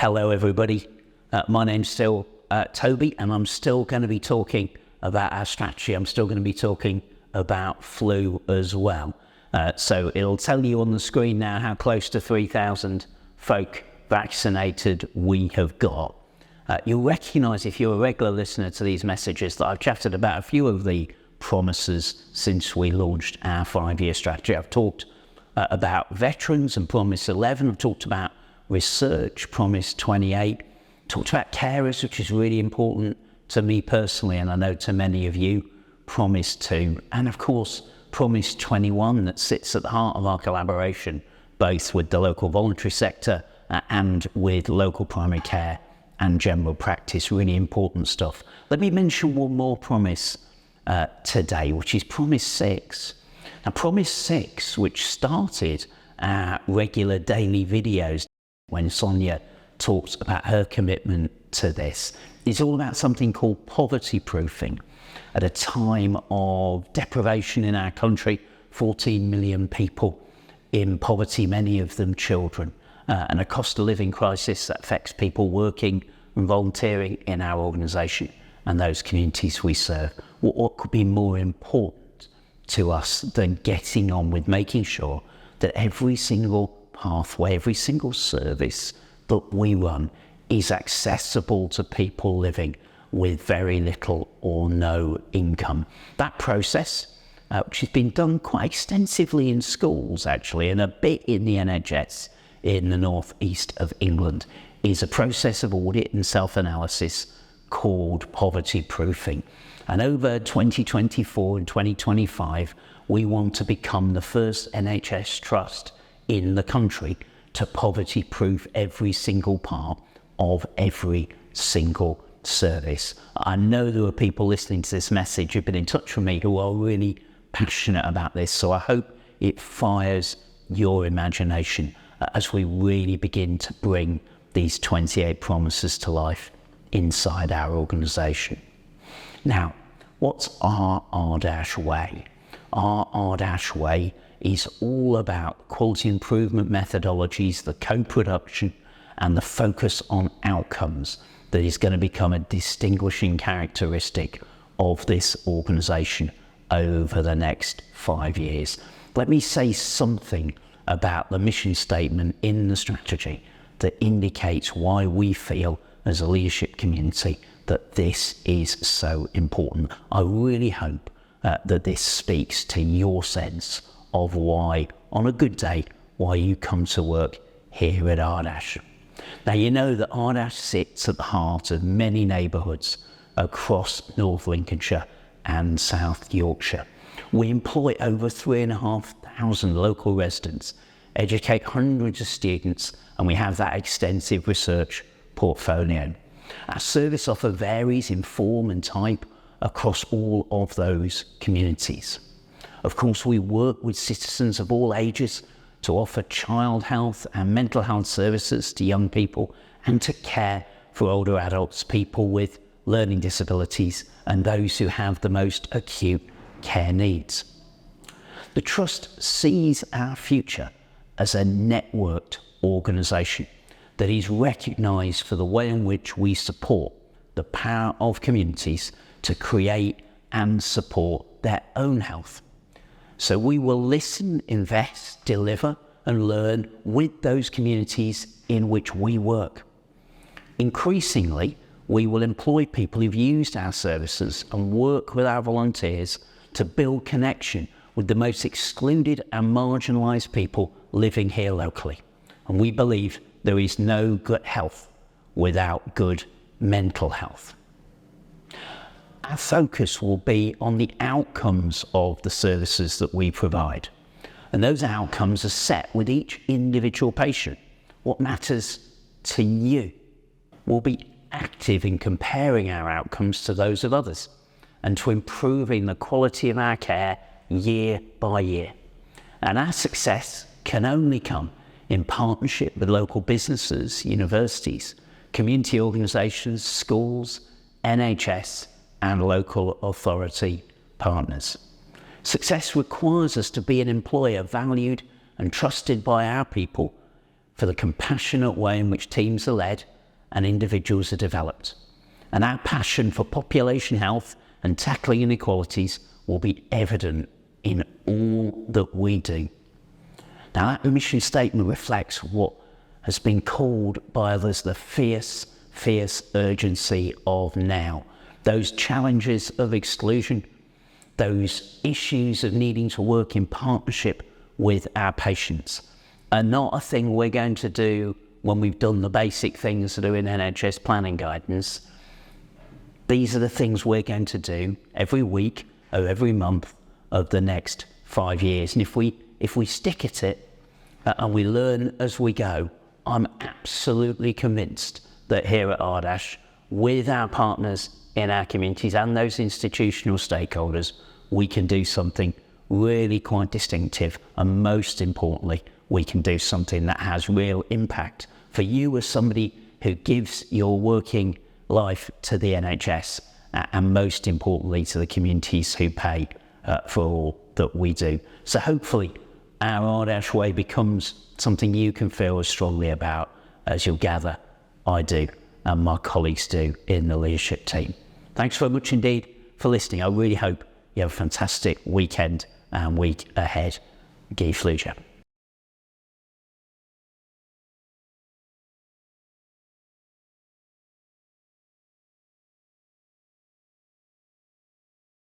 Hello everybody, my name's still Toby, and I'm still going to be talking about our strategy. I'm still going to be talking about flu as well. So it'll tell you on the screen now how close to 3,000 folk vaccinated we have got. You'll recognise, if you're a regular listener to these messages, that I've chatted about a few of the promises since we launched our 5-year strategy. I've talked about veterans and Promise 11. I've talked about research, Promise 28. Talked about carers, which is really important to me personally, and I know to many of you, Promise 2. And of course, Promise 21, that sits at the heart of our collaboration, both with the local voluntary sector and with local primary care and general practice. Really important stuff. Let me mention one more promise today, which is Promise 6. Now, Promise 6, which started our regular daily videos when Sonia talked about her commitment to this, is all about something called poverty proofing. At a time of deprivation in our country, 14 million people in poverty, many of them children, and a cost of living crisis that affects people working and volunteering in our organisation and those communities we serve. What could be more important to us than getting on with making sure that every single pathway, every single service that we run is accessible to people living with very little or no income. That process, which has been done quite extensively in schools actually, and a bit in the NHS in the northeast of England, is a process of audit and self-analysis called poverty proofing. And over 2024 and 2025, we want to become the first NHS trust in the country to poverty proof every single part of every single service. I know there are people listening to this message who've been in touch with me who are really passionate about this, so I hope it fires your imagination as we really begin to bring these 28 promises to life inside our organisation. Now, what's our R-Way? Our R-Way is all about quality improvement methodologies, the co-production and the focus on outcomes that is going to become a distinguishing characteristic of this organisation over the next 5 years. Let me say something about the mission statement in the strategy that indicates why we feel as a leadership community that this is so important. I really hope that this speaks to your sense of why, on a good day, why you come to work here at R-. Now, you know that R- sits at the heart of many neighbourhoods across North Lincolnshire and South Yorkshire. We employ over 3,500 local residents, educate hundreds of students, and we have that extensive research portfolio. Our service offer varies in form and type across all of those communities. Of course, we work with citizens of all ages to offer child health and mental health services to young people and to care for older adults, people with learning disabilities, and those who have the most acute care needs. The Trust sees our future as a networked organisation that is recognised for the way in which we support the power of communities to create and support their own health. So we will listen, invest, deliver and learn with those communities in which we work. Increasingly, we will employ people who've used our services and work with our volunteers to build connection with the most excluded and marginalised people living here locally. And we believe there is no good health without good mental health. Our focus will be on the outcomes of the services that we provide. And those outcomes are set with each individual patient. What matters to you? We'll be active in comparing our outcomes to those of others and to improving the quality of our care year by year. And our success can only come in partnership with local businesses, universities, community organisations, schools, NHS and local authority partners. Success requires us to be an employer valued and trusted by our people for the compassionate way in which teams are led and individuals are developed. And our passion for population health and tackling inequalities will be evident in all that we do. Now, that mission statement reflects what has been called by others the fierce urgency of now. Those challenges of exclusion, those issues of needing to work in partnership with our patients are not a thing we're going to do when we've done the basic things that are in NHS planning guidance. These are the things we're going to do every week or every month of the next 5 years. And if we stick at it and we learn as we go, I'm absolutely convinced that here at Ardash, with our partners in our communities and those institutional stakeholders, we can do something really quite distinctive, and most importantly, we can do something that has real impact for you as somebody who gives your working life to the NHS, and most importantly to the communities who pay for all that we do. So hopefully our Ardash way becomes something you can feel as strongly about as you'll gather I do and my colleagues do in the leadership team. Thanks very much indeed for listening. I really hope you have a fantastic weekend and week ahead. Gee Fluja.